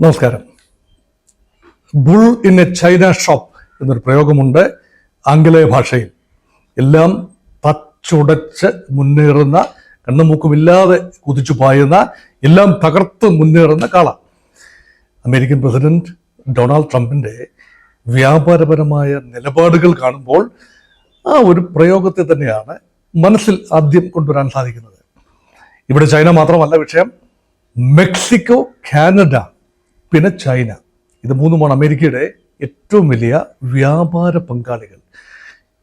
നമസ്കാരം. Bull in A China shop എന്നൊരു പ്രയോഗമുണ്ട് ആംഗലേയ ഭാഷയിൽ. എല്ലാം തച്ചുടച്ച് മുന്നേറുന്ന, കണ്ണുമൂക്കുമില്ലാതെ കുതിച്ചു പായുന്ന, എല്ലാം തകർത്ത് മുന്നേറുന്ന കാള. അമേരിക്കൻ പ്രസിഡന്റ് ഡൊണാൾഡ് ട്രംപിന്റെ വ്യാപാരപരമായ നിലപാടുകൾ കാണുമ്പോൾ ആ ഒരു പ്രയോഗത്തെ തന്നെയാണ് മനസ്സിൽ ആദ്യം കൊണ്ടുവരാൻ സാധിക്കുന്നത്. ഇവിടെ ചൈന മാത്രമല്ല വിഷയം, മെക്സിക്കോ, കാനഡ, പിന്നെ ചൈന, ഇത് മൂന്നുമാണ് അമേരിക്കയുടെ ഏറ്റവും വലിയ വ്യാപാര പങ്കാളികൾ.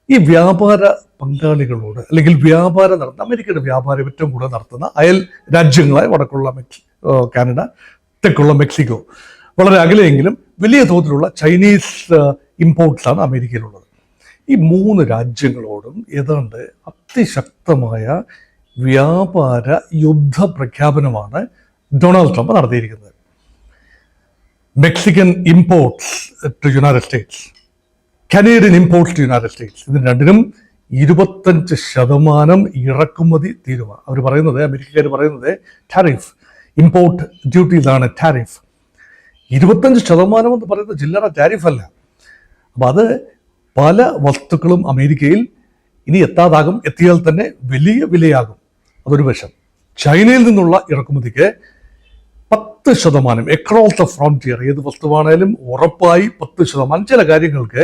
ഈ വ്യാപാര പങ്കാളികളോട് അല്ലെങ്കിൽ വ്യാപാരം നടത്തുന്ന, അമേരിക്കയുടെ വ്യാപാരം ഏറ്റവും കൂടുതൽ നടത്തുന്ന അയൽ രാജ്യങ്ങളായ വടക്കുള്ള കാനഡ, തെക്കുള്ള മെക്സിക്കോ, വളരെ അകലെയെങ്കിലും വലിയ തോതിലുള്ള ചൈനീസ് ഇമ്പോർട്ട്സ് ആണ് അമേരിക്കയിലുള്ളത്. ഈ മൂന്ന് രാജ്യങ്ങളോടും ഏതാണ്ട് അതിശക്തമായ വ്യാപാര യുദ്ധ പ്രഖ്യാപനമാണ് ഡൊണാൾഡ് ട്രംപ് നടത്തിയിരിക്കുന്നത്. Mexican imports to United States, Canadian imports to United States, ഇതിന് രണ്ടിനും 25% ഇറക്കുമതി തീരുവ. അവർ പറയുന്നത്, അമേരിക്കക്കാർ പറയുന്നത് ടാരിഫ്, ഇമ്പോർട്ട് ഡ്യൂട്ടീസാണ് ടാരിഫ്. 25% എന്ന് പറയുന്നത് ചില്ലറ ടാരിഫ് അല്ല. അപ്പം അത് പല വസ്തുക്കളും അമേരിക്കയിൽ ഇനി എത്താതാകും, എത്തിയാൽ തന്നെ വലിയ വിലയാകും. അതൊരു വശം. ചൈനയിൽ നിന്നുള്ള ഇറക്കുമതിക്ക് 10% അക്രോസ് ദ ഫ്രോണ്ടിയർ, ഏത് വസ്തുവാണേലും ഉറപ്പായി 10%, ചില കാര്യങ്ങൾക്ക്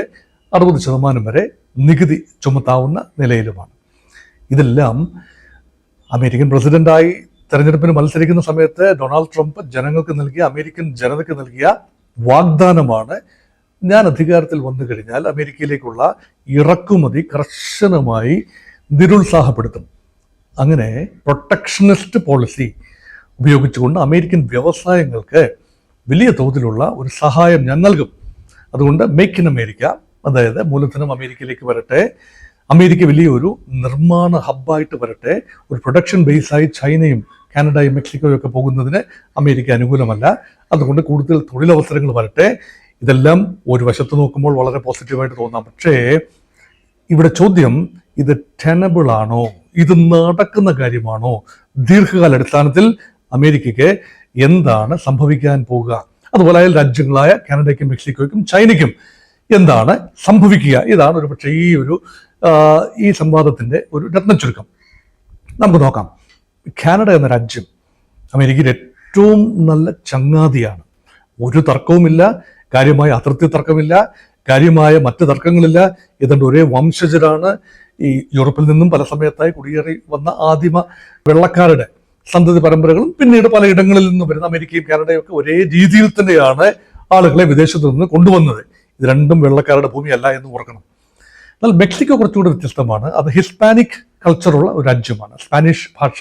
60% വരെ നികുതി ചുമത്താവുന്ന നിലയിലുമാണ്. ഇതെല്ലാം അമേരിക്കൻ പ്രസിഡന്റായി തെരഞ്ഞെടുപ്പിന് മത്സരിക്കുന്ന സമയത്ത് ഡൊണാൾഡ് ട്രംപ് ജനങ്ങൾക്ക് നൽകിയ, അമേരിക്കൻ ജനതയ്ക്ക് നൽകിയ വാഗ്ദാനമാണ്. ഞാൻ അധികാരത്തിൽ വന്നു കഴിഞ്ഞാൽ അമേരിക്കയിലേക്കുള്ള ഇറക്കുമതി കർശനമായി നിരുത്സാഹപ്പെടുത്തും. അങ്ങനെ പ്രൊട്ടക്ഷനിസ്റ്റ് പോളിസി ഉപയോഗിച്ചുകൊണ്ട് അമേരിക്കൻ വ്യവസായങ്ങൾക്ക് വലിയ തോതിലുള്ള ഒരു സഹായം ഞാൻ നൽകും. അതുകൊണ്ട് മേക്ക് ഇൻ അമേരിക്ക, അതായത് മൂലധനം അമേരിക്കയിലേക്ക് വരട്ടെ, അമേരിക്ക വലിയൊരു നിർമ്മാണ ഹബ്ബായിട്ട് വരട്ടെ. ഒരു പ്രൊഡക്ഷൻ ബേസായി ചൈനയും കാനഡയും മെക്സിക്കോയും ഒക്കെ പോകുന്നതിന് അമേരിക്ക അനുകൂലമല്ല. അതുകൊണ്ട് കൂടുതൽ തൊഴിലവസരങ്ങൾ വരട്ടെ. ഇതെല്ലാം ഒരു വശത്ത് നോക്കുമ്പോൾ വളരെ പോസിറ്റീവായിട്ട് തോന്നാം. പക്ഷേ ഇവിടെ ചോദ്യം, ഇത് ടെനബിൾ ആണോ? ഇത് നടക്കുന്ന കാര്യമാണോ? ദീർഘകാലാടിസ്ഥാനത്തിൽ അമേരിക്കയ്ക്ക് എന്താണ് സംഭവിക്കാൻ പോകുക? അതുപോലെ അയൽ രാജ്യങ്ങളായ കാനഡയ്ക്കും മെക്സിക്കോയ്ക്കും ചൈനയ്ക്കും എന്താണ് സംഭവിക്കുക? ഇതാണ് ഒരു പക്ഷേ ഈ സംവാദത്തിന്റെ ഒരു രത്നച്ചുരുക്കം. നമുക്ക് നോക്കാം. കാനഡ എന്ന രാജ്യം അമേരിക്കയിൽ ഏറ്റവും നല്ല ചങ്ങാതിയാണ്. ഒരു തർക്കവുമില്ല, കാര്യമായ അതിർത്തി തർക്കമില്ല, കാര്യമായ മറ്റ് തർക്കങ്ങളില്ല. ഏതാണ്ട് ഒരേ വംശജരാണ്. ഈ യൂറോപ്പിൽ നിന്നും പല സമയത്തായി കുടിയേറി വന്ന ആദിമ വെള്ളക്കാരുടെ സന്തതി പരമ്പരകളും പിന്നീട് പലയിടങ്ങളിൽ നിന്ന് വരുന്ന അമേരിക്കയും കാനഡയും ഒക്കെ ഒരേ രീതിയിൽ തന്നെയാണ് ആളുകളെ വിദേശത്ത് നിന്ന് കൊണ്ടുവന്നത്. ഇത് രണ്ടും വെള്ളക്കാരുടെ ഭൂമിയല്ല എന്ന് ഓർക്കണം. എന്നാൽ മെക്സിക്കോ കുറച്ചുകൂടി വ്യത്യസ്തമാണ്. അത് ഹിസ്പാനിക് കൾച്ചറുള്ള ഒരു രാജ്യമാണ്, സ്പാനിഷ് ഭാഷ.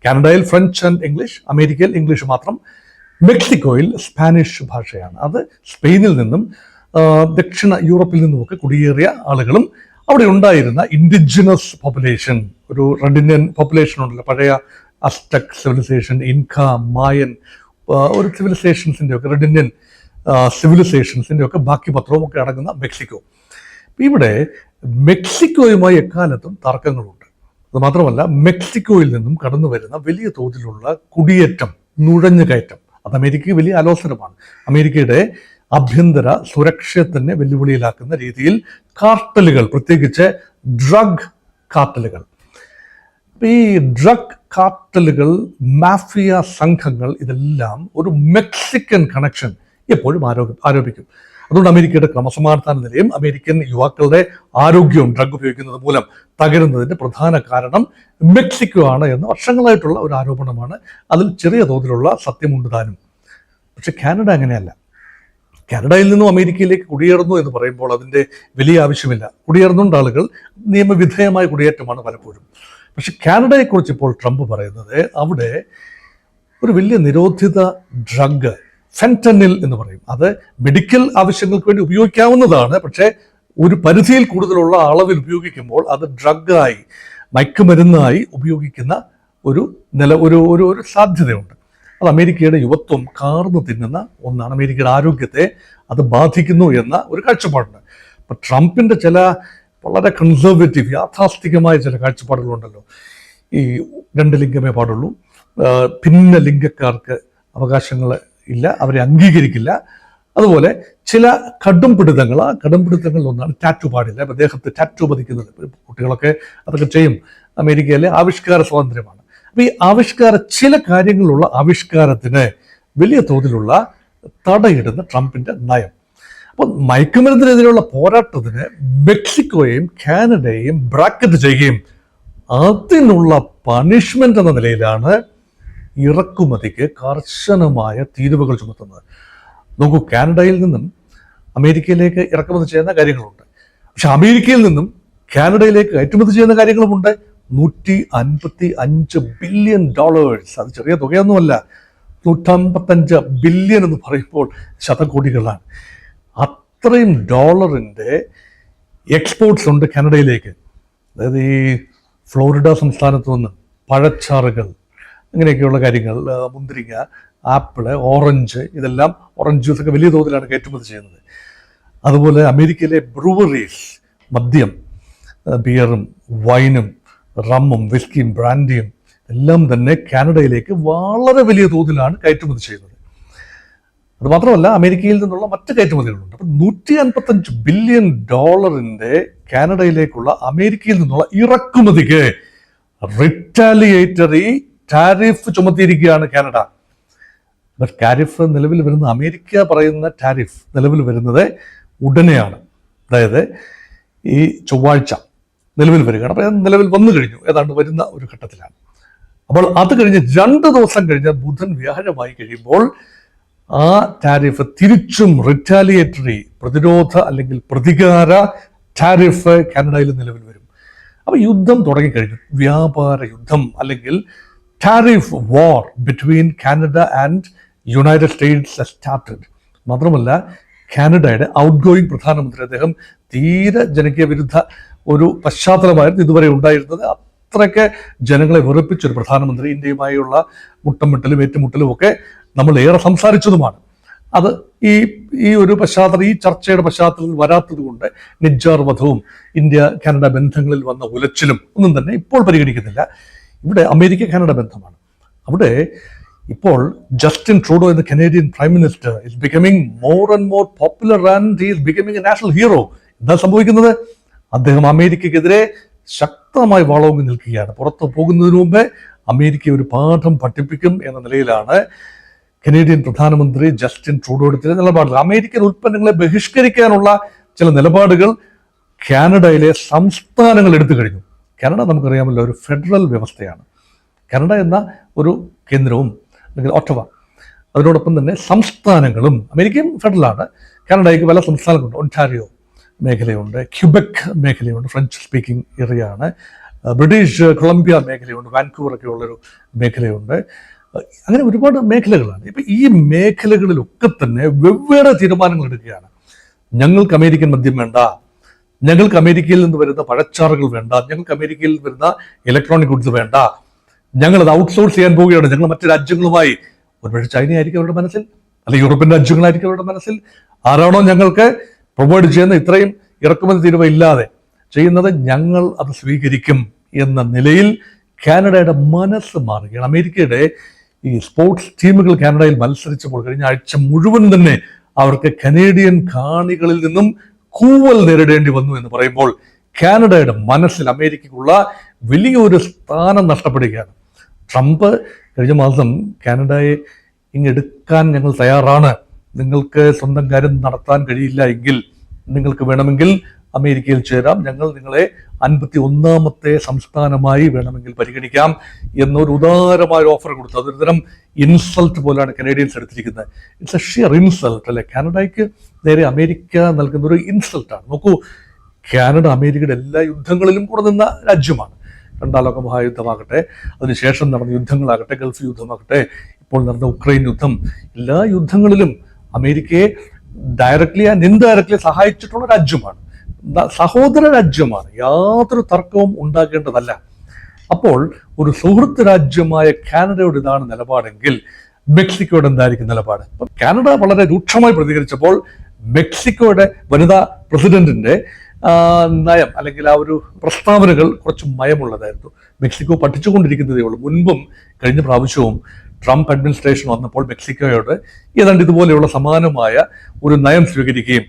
കാനഡയിൽ ഫ്രഞ്ച് ആൻഡ് ഇംഗ്ലീഷ്, അമേരിക്കയിൽ ഇംഗ്ലീഷ് മാത്രം. മെക്സിക്കോയിൽ സ്പാനിഷ് ഭാഷയാണ്. അത് സ്പെയിനിൽ നിന്നും ദക്ഷിണ യൂറോപ്പിൽ നിന്നുമൊക്കെ കുടിയേറിയ ആളുകളും അവിടെ ഉണ്ടായിരുന്ന ഇൻഡിജിനസ് പോപ്പുലേഷൻ, ഒരു റെഡ് ഇന്ത്യൻ പോപ്പുലേഷൻ ഉണ്ടല്ലോ, പഴയ അസ്റ്റക് സിവിലൈസേഷൻ, ഇൻക, മായൻ, ഒരു സിവിലൈസേഷൻസിൻ്റെ ഒക്കെ, റെഡ് ഇന്ത്യൻ സിവിലൈസേഷൻസിൻ്റെ ഒക്കെ ബാക്കി പത്രവും ഒക്കെ അടങ്ങുന്ന മെക്സിക്കോ. ഇവിടെ മെക്സിക്കോയുമായി എക്കാലത്തും തർക്കങ്ങളുണ്ട്. അതുമാത്രമല്ല, മെക്സിക്കോയിൽ നിന്നും കടന്നു വരുന്ന വലിയ തോതിലുള്ള കുടിയേറ്റം, നുഴഞ്ഞുകയറ്റം, അത് അമേരിക്കയ്ക്ക് വലിയ ആലോചനമാണ്. അമേരിക്കയുടെ ആഭ്യന്തര സുരക്ഷയെ തന്നെ വെല്ലുവിളിയിലാക്കുന്ന രീതിയിൽ കാർട്ടലുകൾ, പ്രത്യേകിച്ച് ഡ്രഗ് കാർട്ടലുകൾ, ഈ ഡ്രഗ് കാർട്ടലുകൾ, മാഫിയ സംഘങ്ങൾ, ഇതെല്ലാം ഒരു മെക്സിക്കൻ കണക്ഷൻ എപ്പോഴും ആരോപിക്കും. അതുകൊണ്ട് അമേരിക്കയുടെ ക്രമസമാധാന നിലയും അമേരിക്കൻ യുവാക്കളുടെ ആരോഗ്യവും ഡ്രഗ് ഉപയോഗിക്കുന്നത് മൂലം തകരുന്നതിന്റെ പ്രധാന കാരണം മെക്സിക്കോ ആണ് എന്ന് വർഷങ്ങളായിട്ടുള്ള ഒരു ആരോപണമാണ്. അതിൽ ചെറിയ തോതിലുള്ള സത്യമുണ്ട് താനും. പക്ഷെ കാനഡ അങ്ങനെയല്ല. കാനഡയിൽ നിന്നും അമേരിക്കയിലേക്ക് കുടിയേറുന്നു എന്ന് പറയുമ്പോൾ അതിൻ്റെ വലിയ ആവശ്യമില്ല. കുടിയേറുന്നുണ്ട് ആളുകൾ, നിയമവിധേയമായ കുടിയേറ്റമാണ് പലപ്പോഴും. പക്ഷെ കാനഡയെക്കുറിച്ച് ഇപ്പോൾ ട്രംപ് പറയുന്നത്, അവിടെ ഒരു വലിയ നിരോധിത ഡ്രഗ്, ഫെൻറ്റനിൽ എന്ന് പറയും, അത് മെഡിക്കൽ ആവശ്യങ്ങൾക്ക് വേണ്ടി ഉപയോഗിക്കാവുന്നതാണ്. പക്ഷേ ഒരു പരിധിയിൽ കൂടുതലുള്ള അളവിൽ ഉപയോഗിക്കുമ്പോൾ അത് ഡ്രഗായി, മയക്കുമരുന്നായി ഉപയോഗിക്കുന്ന ഒരു സാധ്യതയുണ്ട്. അത് അമേരിക്കയുടെ യുവത്വം കാർന്നു തിന്നുന്ന ഒന്നാണ്. അമേരിക്കയുടെ ആരോഗ്യത്തെ അത് ബാധിക്കുന്നു എന്ന ഒരു കാഴ്ചപ്പാടുണ്ട്. അപ്പം ട്രംപിൻ്റെ ചില വളരെ കൺസർവേറ്റീവ്, യാഥാസ്ഥികമായ ചില കാഴ്ചപ്പാടുകളുണ്ടല്ലോ. ഈ 2 ലിംഗമേ പാടുള്ളൂ, ഭിന്ന ലിംഗക്കാർക്ക് അവകാശങ്ങൾ ഇല്ല, അവരെ അംഗീകരിക്കില്ല. അതുപോലെ ചില കടുംപിടുത്തങ്ങൾ, ആ കടുംപിടുത്തങ്ങളിൽ ഒന്നാണ് ടാറ്റു പാടില്ല. ഇപ്പം ദേഹത്ത് ടാറ്റു പതിക്കുന്നത് കുട്ടികളൊക്കെ അതൊക്കെ ചെയ്യും. അമേരിക്കയിലെ ആവിഷ്കാര സ്വാതന്ത്ര്യമാണ്. അപ്പം ഈ ചില കാര്യങ്ങളുള്ള ആവിഷ്കാരത്തിന് വലിയ തോതിലുള്ള തടയിടുന്ന ട്രംപിന്റെ നയം. അപ്പം മയക്കുമരുന്നിനെതിരെയുള്ള പോരാട്ടത്തിന് മെക്സിക്കോയെയും കാനഡയെയും ബ്രാക്കറ്റ് ചെയ്യുകയും അതിനുള്ള പണിഷ്മെന്റ് എന്ന നിലയിലാണ് ഇറക്കുമതിക്ക് കർശനമായ തീരുവകൾ ചുമത്തുന്നത്. നോക്കൂ, കാനഡയിൽ നിന്നും അമേരിക്കയിലേക്ക് ഇറക്കുമതി ചെയ്യുന്ന കാര്യങ്ങളുണ്ട്. പക്ഷെ അമേരിക്കയിൽ നിന്നും കാനഡയിലേക്ക് കയറ്റുമതി ചെയ്യുന്ന കാര്യങ്ങളുമുണ്ട്. $155 ബില്യൺ. അത് ചെറിയ തുകയൊന്നുമല്ല. 155 ബില്യൺ എന്ന് പറയുമ്പോൾ ശതകോടികളാണ്. അത്രയും ഡോളറിന്റെ എക്സ്പോർട്ട്സ് ഉണ്ട് കാനഡയിലേക്ക്. അതായത് ഈ ഫ്ലോറിഡ സംസ്ഥാനത്ത് നിന്ന് പഴച്ചാറുകൾ, അങ്ങനെയൊക്കെയുള്ള കാര്യങ്ങൾ, മുന്തിരിങ്ങ, ആപ്പിള്, ഓറഞ്ച്, ഇതെല്ലാം ഓറഞ്ച് ജ്യൂസൊക്കെ വലിയ തോതിലാണ് കയറ്റുമതി ചെയ്യുന്നത്. അതുപോലെ അമേരിക്കയിലെ ബ്രൂവറീസ്, മദ്യം, ബിയറും വൈനും റമ്മും വിസ്കിയും ബ്രാൻഡിയും എല്ലാം തന്നെ കാനഡയിലേക്ക് വളരെ വലിയ തോതിലാണ് കയറ്റുമതി ചെയ്യുന്നത്. അതുമാത്രമല്ല, അമേരിക്കയിൽ നിന്നുള്ള മറ്റ് കയറ്റുമതികളുണ്ട്. അപ്പം $155 ബില്യൺ കാനഡയിലേക്കുള്ള അമേരിക്കയിൽ നിന്നുള്ള ഇറക്കുമതിക്ക് റിറ്റാലിയേറ്ററി ടാരിഫ് ചുമത്തിയിരിക്കുകയാണ് കാനഡ. ബട്ട് ടാരിഫ് നിലവിൽ വരുന്ന, അമേരിക്ക പറയുന്ന ടാരിഫ് നിലവിൽ വരുന്നത് ഉടനെയാണ്. അതായത് ഈ ചൊവ്വാഴ്ച നിലവിൽ വരികയാണ്. അപ്പോൾ നിലവിൽ വന്നു കഴിഞ്ഞു, ഏതാണ്ട് വരുന്ന ഒരു ഘട്ടത്തിലാണ്. അപ്പോൾ അത് കഴിഞ്ഞ് 2 ദിവസം കഴിഞ്ഞ് ബുധൻ വ്യാഴമായി കഴിയുമ്പോൾ ആ ടാരിഫ് തിരിച്ചും റിറ്റാലിയേറ്ററി, പ്രതിരോധ അല്ലെങ്കിൽ പ്രതികാര ടാരിഫ് കാനഡയിൽ നിലവിൽ വരും. അപ്പോൾ യുദ്ധം തുടങ്ങിക്കഴിഞ്ഞു. വ്യാപാര യുദ്ധം അല്ലെങ്കിൽ tariff war between Canada and United States started. മാത്രമല്ല, കാനഡയുടെ ഔട്ട് ഗോയിങ് പ്രധാനമന്ത്രി, അദ്ദേഹം തീരെ ജനകീയ വിരുദ്ധ ഒരു പശ്ചാത്തലമായിരുന്നു ഇതുവരെ ഉണ്ടായിരുന്നത്. അത്രയ്ക്ക് ജനങ്ങളെ വെറുപ്പിച്ചൊരു പ്രധാനമന്ത്രി, ഇന്ത്യയുമായുള്ള മുട്ടമിട്ടലും ഏറ്റുമുട്ടലും ഒക്കെ നമ്മൾ ഏറെ സംസാരിച്ചതുമാണ്. അത് ഈ ഒരു പശ്ചാത്തലം, ഈ ചർച്ചയുടെ പശ്ചാത്തലത്തിൽ വരാത്തത് കൊണ്ട് നിജ്ജാർ വധവും ഇന്ത്യ കാനഡ ബന്ധങ്ങളിൽ വന്ന ഉലച്ചിലും ഒന്നും തന്നെ ഇപ്പോൾ പരിഗണിക്കുന്നില്ല. ഇവിടെ അമേരിക്ക കാനഡ ബന്ധമാണ്. അവിടെ ഇപ്പോൾ ജസ്റ്റിൻ ട്രൂഡോ എന്ന Canadian prime minister is becoming more and more popular and he is becoming A national hero. എന്താ സംഭവിക്കുന്നത്? അദ്ദേഹം അമേരിക്കക്കെതിരെ ശക്തമായി വാളോങ്ങി നിൽക്കുകയാണ്. പുറത്ത് പോകുന്നതിന് മുമ്പേ അമേരിക്ക ഒരു പാഠം പഠിപ്പിക്കും എന്ന നിലയിലാണ് കനേഡിയൻ പ്രധാനമന്ത്രി ജസ്റ്റിൻ ട്രൂഡോയുടെ ചില നിലപാടുകൾ. അമേരിക്കൻ ഉൽപ്പന്നങ്ങളെ ബഹിഷ്കരിക്കാനുള്ള ചില നിലപാടുകൾ കാനഡയിലെ സംസ്ഥാനങ്ങൾ എടുത്തു കഴിഞ്ഞു. കാനഡ നമുക്കറിയാമല്ലോ ഒരു ഫെഡറൽ വ്യവസ്ഥയാണ്. കാനഡ എന്ന ഒരു കേന്ദ്രവും അല്ലെങ്കിൽ ഒറ്റവ, അതിനോടൊപ്പം തന്നെ സംസ്ഥാനങ്ങളും, അമേരിക്കയും ഫെഡറലാണ്. കാനഡയ്ക്ക് പല സംസ്ഥാനങ്ങളുണ്ട്. ഒണ്ടാരിയോ മേഖലയുണ്ട്, ക്യൂബെക് മേഖലയുണ്ട്, ഫ്രഞ്ച് സ്പീക്കിംഗ് ഏരിയയാണ്. ബ്രിട്ടീഷ് കൊളംബിയ മേഖലയുണ്ട്, വാൻകൂവറൊക്കെ ഉള്ളൊരു മേഖലയുണ്ട്. അങ്ങനെ ഒരുപാട് മേഖലകളാണ്. ഇപ്പം ഈ മേഖലകളിലൊക്കെ തന്നെ വെവ്വേറെ തീരുമാനങ്ങൾ എടുക്കുകയാണ്. ഞങ്ങൾക്ക് അമേരിക്കൻ മദ്യം വേണ്ട, ഞങ്ങൾക്ക് അമേരിക്കയിൽ നിന്ന് വരുന്ന പഴച്ചാറുകൾ വേണ്ട, ഞങ്ങൾക്ക് അമേരിക്കയിൽ വരുന്ന ഇലക്ട്രോണിക് ഗുഡ്സ് വേണ്ട, ഞങ്ങളത് ഔട്ട്സോഴ്സ് ചെയ്യാൻ പോവുകയാണ്. ഞങ്ങൾ മറ്റു രാജ്യങ്ങളുമായി, ഒരുപക്ഷെ ചൈന ആയിരിക്കും അവരുടെ മനസ്സിൽ, അല്ലെങ്കിൽ യൂറോപ്യൻ രാജ്യങ്ങളായിരിക്കും അവരുടെ മനസ്സിൽ. ആരാണോ ഞങ്ങൾക്ക് പ്രൊവൈഡ് ചെയ്യുന്ന ഇത്രയും ഇറക്കുമതി തീരുവ ഇല്ലാതെ ചെയ്യുന്നത്, ഞങ്ങൾ അത് സ്വീകരിക്കും എന്ന നിലയിൽ കാനഡയുടെ മനസ്സ് മാറുകയാണ്. അമേരിക്കയുടെ ഈ സ്പോർട്സ് ടീമുകൾ കാനഡയിൽ മത്സരിച്ചപ്പോൾ കഴിഞ്ഞ ആഴ്ച മുഴുവൻ തന്നെ അവർക്ക് കനേഡിയൻ കാണികളിൽ നിന്നും കൂവൽ നേരിടേണ്ടി വന്നു എന്ന് പറയുമ്പോൾ കാനഡയുടെ മനസ്സിൽ അമേരിക്കയ്ക്കുള്ള വലിയൊരു സ്ഥാനം നഷ്ടപ്പെടുകയാണ്. ട്രംപ് കഴിഞ്ഞ മാസം കാനഡയെ ഇങ്ങെടുക്കാൻ ഞങ്ങൾ തയ്യാറാണ്, നിങ്ങൾക്ക് സ്വന്തം കാര്യം നടത്താൻ കഴിയില്ല എങ്കിൽ നിങ്ങൾക്ക് വേണമെങ്കിൽ അമേരിക്കയിൽ ചേരാം, ഞങ്ങൾ നിങ്ങളെ 51ാമത്തെ സംസ്ഥാനമായി വേണമെങ്കിൽ പരിഗണിക്കാം എന്നൊരു ഉദാരമായ ഓഫർ കൊടുത്തു. അതൊരു തരം ഇൻസൾട്ട് പോലെയാണ് കനേഡിയൻസ് എടുത്തിരിക്കുന്നത്. ഇറ്റ്സ് എ ഷിയർ ഇൻസൾട്ട് അല്ലെ. കാനഡയ്ക്ക് നേരെ അമേരിക്ക നൽകുന്ന ഒരു ഇൻസൾട്ടാണ്. നോക്കൂ, കാനഡ അമേരിക്കയുടെ എല്ലാ യുദ്ധങ്ങളിലും കൂടെ നിന്ന രാജ്യമാണ്. 2ാം ലോക മഹായുദ്ധമാകട്ടെ, അതിനുശേഷം നടന്ന യുദ്ധങ്ങളാകട്ടെ, ഗൾഫ് യുദ്ധമാകട്ടെ, ഇപ്പോൾ നടന്ന ഉക്രൈൻ യുദ്ധം, എല്ലാ യുദ്ധങ്ങളിലും അമേരിക്കയെ ഡയറക്ട്ലി ആൻഡ് ഇൻഡയറക്ട്ലി സഹായിച്ചിട്ടുള്ള രാജ്യമാണ്, സഹോദര രാജ്യമാണ്. യാതൊരു തർക്കവും ഉണ്ടാകേണ്ടതല്ല. അപ്പോൾ ഒരു സുഹൃത്ത് രാജ്യമായ കാനഡയുടെ ഇതാണ് നിലപാടെങ്കിൽ മെക്സിക്കോയുടെ എന്തായിരിക്കും നിലപാട്? കാനഡ വളരെ രൂക്ഷമായി പ്രതികരിച്ചപ്പോൾ മെക്സിക്കോയുടെ വനിതാ പ്രസിഡന്റിന്റെ നയം അല്ലെങ്കിൽ ആ ഒരു പ്രസ്താവനകൾ കുറച്ച് മയമുള്ളതായിരുന്നു. മെക്സിക്കോ പഠിച്ചുകൊണ്ടിരിക്കുന്നതേ ഉള്ളൂ. മുൻപും കഴിഞ്ഞ പ്രാവശ്യവും ട്രംപ് അഡ്മിനിസ്ട്രേഷൻ വന്നപ്പോൾ മെക്സിക്കോയോട് ഏതാണ്ട് ഇതുപോലെയുള്ള സമാനമായ ഒരു നയം സ്വീകരിക്കുകയും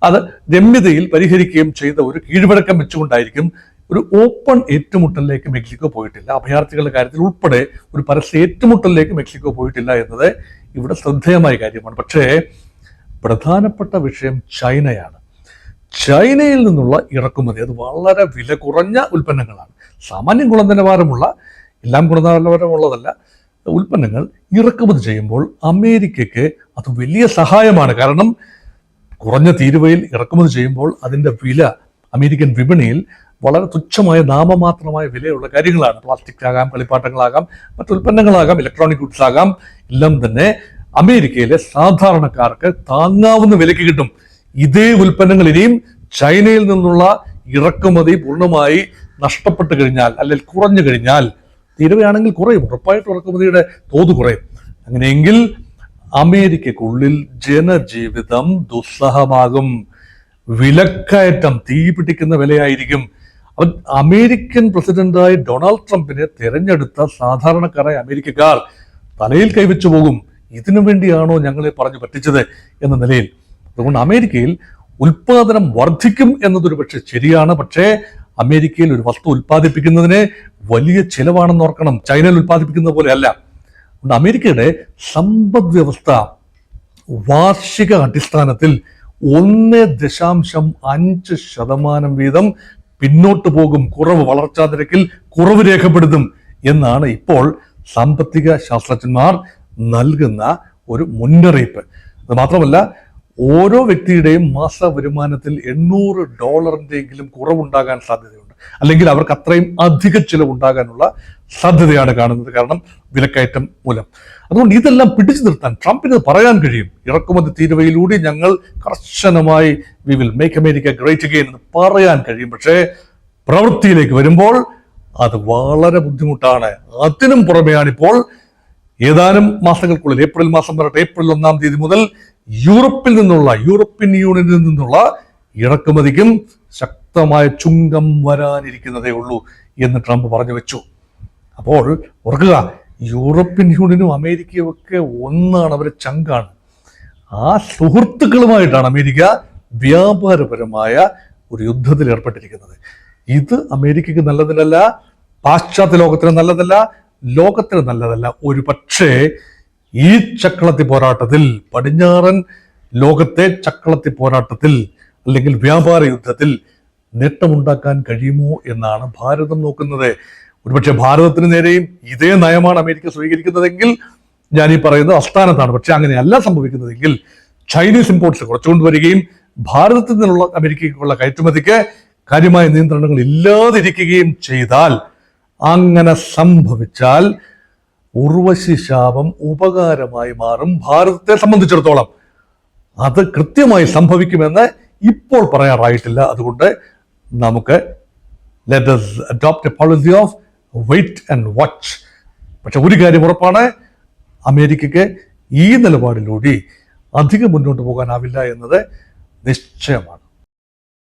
അത് രമ്യതയിൽ പരിഹരിക്കുകയും ചെയ്ത ഒരു കീഴ്വഴക്കം വെച്ചുകൊണ്ടായിരിക്കും ഒരു ഓപ്പൺ ഏറ്റുമുട്ടലിലേക്ക് മെക്സിക്കോ പോയിട്ടില്ല. അഭയാർത്ഥികളുടെ കാര്യത്തിൽ ഉൾപ്പെടെ ഒരു പരസ്യ ഏറ്റുമുട്ടലിലേക്ക് മെക്സിക്കോ പോയിട്ടില്ല എന്നത് ഇവിടെ ശ്രദ്ധേയമായ കാര്യമാണ്. പക്ഷേ പ്രധാനപ്പെട്ട വിഷയം ചൈനയാണ്. ചൈനയിൽ നിന്നുള്ള ഇറക്കുമതി അത് വളരെ വില കുറഞ്ഞ ഉൽപ്പന്നങ്ങളാണ്. സാമാന്യം ഗുണനിലവാരമുള്ള, എല്ലാം ഗുണനിലവാരമുള്ളതല്ല, ഉൽപ്പന്നങ്ങൾ ഇറക്കുമതി ചെയ്യുമ്പോൾ അമേരിക്കയ്ക്ക് അത് വലിയ സഹായമാണ്. കാരണം കുറഞ്ഞ തീരുവയിൽ ഇറക്കുമതി ചെയ്യുമ്പോൾ അതിൻ്റെ വില അമേരിക്കൻ വിപണിയിൽ വളരെ തുച്ഛമായ നാമമാത്രമായ വിലയുള്ള കാര്യങ്ങളാണ്. പ്ലാസ്റ്റിക് ആകാം, കളിപ്പാട്ടങ്ങളാകാം, മറ്റുൽപ്പന്നങ്ങളാകാം, ഇലക്ട്രോണിക് ഗുഡ്സ് ആകാം, എല്ലാം തന്നെ അമേരിക്കയിലെ സാധാരണക്കാർക്ക് താങ്ങാവുന്ന വിലയ്ക്ക് കിട്ടും. ഇതേ ഉൽപ്പന്നങ്ങൾ ഇനിയും ചൈനയിൽ നിന്നുള്ള ഇറക്കുമതി പൂർണ്ണമായി നഷ്ടപ്പെട്ടു കഴിഞ്ഞാൽ, അല്ലെങ്കിൽ കുറഞ്ഞു കഴിഞ്ഞാൽ, തീരുവയാണെങ്കിൽ കുറയും, ഉറപ്പായിട്ടും ഇറക്കുമതിയുടെ തോത് കുറയും. അങ്ങനെയെങ്കിൽ അമേരിക്കക്കുള്ളിൽ ജനജീവിതം ദുസ്സഹമാകും. വിലക്കയറ്റം തീ പിടിക്കുന്ന വിലയായിരിക്കും. അമേരിക്കൻ പ്രസിഡന്റായി ഡൊണാൾഡ് ട്രംപിനെ തിരഞ്ഞെടുത്ത സാധാരണക്കാരായ അമേരിക്കക്കാർ തലയിൽ കൈവച്ചു പോകും. ഇതിനു വേണ്ടിയാണോ ഞങ്ങളെ പറഞ്ഞു പറ്റിച്ചത് എന്ന നിലയിൽ. അതുകൊണ്ട് അമേരിക്കയിൽ ഉൽപാദനം വർദ്ധിക്കും എന്നതൊരു പക്ഷെ ശരിയാണ്. പക്ഷേ അമേരിക്കയിൽ ഒരു വസ്തു ഉൽപ്പാദിപ്പിക്കുന്നതിന് വലിയ ചിലവാണെന്ന് ഓർക്കണം. ചൈനയിൽ ഉൽപ്പാദിപ്പിക്കുന്ന പോലെ അല്ല. അതുകൊണ്ട് അമേരിക്കയുടെ സമ്പദ് വ്യവസ്ഥ വാർഷിക അടിസ്ഥാനത്തിൽ 1.5% വീതം പിന്നോട്ട് പോകും, കുറവ്, വളർച്ചാ നിരക്കിൽ കുറവ് രേഖപ്പെടുത്തും എന്നാണ് ഇപ്പോൾ സാമ്പത്തിക ശാസ്ത്രജ്ഞന്മാർ നൽകുന്ന ഒരു മുന്നറിയിപ്പ്. അത് മാത്രമല്ല, ഓരോ വ്യക്തിയുടെയും മാസ വരുമാനത്തിൽ $800 കുറവുണ്ടാകാൻ സാധ്യതയുണ്ട്. അല്ലെങ്കിൽ അവർക്ക് അത്രയും അധിക ചിലവുണ്ടാകാനുള്ള സാധ്യതയാണ് കാണുന്നത്, കാരണം വിലക്കയറ്റം മൂലം. അതുകൊണ്ട് ഇതെല്ലാം പിടിച്ചു നിർത്താൻ ട്രംപിന് പറയാൻ കഴിയും. ഇറക്കുമതി തീരുവയിലൂടെ ഞങ്ങൾ കർശനമായി we will make America great again എന്ന് പറയാൻ കഴിയും. പക്ഷേ പ്രവൃത്തിയിലേക്ക് വരുമ്പോൾ അത് വളരെ ബുദ്ധിമുട്ടാണ്. അതിനും പുറമെയാണ് ഇപ്പോൾ ഏതാനും മാസങ്ങൾക്കുള്ളിൽ, ഏപ്രിൽ മാസം വരട്ടെ, ഏപ്രിൽ 1-ാം തീയതി മുതൽ യൂറോപ്യൻ യൂണിയനിൽ നിന്നുള്ള ഇറക്കുമതിക്കും ശക്തമായ ചുങ്കം വരാനിരിക്കുന്നതേ ഉള്ളൂ എന്ന് ട്രംപ് പറഞ്ഞു വെച്ചു. അപ്പോൾ ഓർക്കുക, യൂറോപ്യൻ യൂണിയനും അമേരിക്കയും ഒക്കെ ഒന്നാണ്, അവരെ ചങ്കാണ്. ആ സുഹൃത്തുക്കളുമായിട്ടാണ് അമേരിക്ക വ്യാപാരപരമായ ഒരു യുദ്ധത്തിൽ ഏർപ്പെട്ടിരിക്കുന്നത്. ഇത് അമേരിക്കയ്ക്ക് നല്ലതിനല്ല, പാശ്ചാത്യ ലോകത്തിന് നല്ലതല്ല, ലോകത്തിന് നല്ലതല്ല. ഒരു പക്ഷേ ഈ ചക്കളത്തി പോരാട്ടത്തിൽ, പടിഞ്ഞാറൻ ലോകത്തെ ചക്കളത്തി പോരാട്ടത്തിൽ അല്ലെങ്കിൽ വ്യാപാര യുദ്ധത്തിൽ നേട്ടമുണ്ടാക്കാൻ കഴിയുമോ എന്നാണ് ഭാരതം നോക്കുന്നത്. ഒരുപക്ഷെ ഭാരതത്തിന് നേരെയും ഇതേ നയമാണ് അമേരിക്ക സ്വീകരിക്കുന്നതെങ്കിൽ ഞാൻ ഈ പറയുന്നത് അസ്ഥാനത്താണ്. പക്ഷെ അങ്ങനെയല്ല സംഭവിക്കുന്നതെങ്കിൽ ചൈനീസ് ഇമ്പോർട്ട്സ് കുറച്ചുകൊണ്ടുവരികയും ഭാരതത്തിൽ നിന്നുള്ള അമേരിക്കയ്ക്കുള്ള കയറ്റുമതിക്ക് കാര്യമായ നിയന്ത്രണങ്ങൾ ഇല്ലാതിരിക്കുകയും ചെയ്താൽ, അങ്ങനെ സംഭവിച്ചാൽ ഉർവശി ശാപം ഉപകാരമായി മാറും ഭാരതത്തെ സംബന്ധിച്ചിടത്തോളം. അത് കൃത്യമായി സംഭവിക്കുമെന്ന് ഇപ്പോൾ പറയാറായിട്ടില്ല. അതുകൊണ്ട് നമുക്ക് let us adopt a policy of wait and watch. പക്ഷെ ഒരു കാര്യം ഉറപ്പാണ്, അമേരിക്കയ്ക്ക് ഈ നിലപാടിലൂടെ അധികം മുന്നോട്ട് പോകാനാവില്ല എന്നത് നിശ്ചയമാണ്.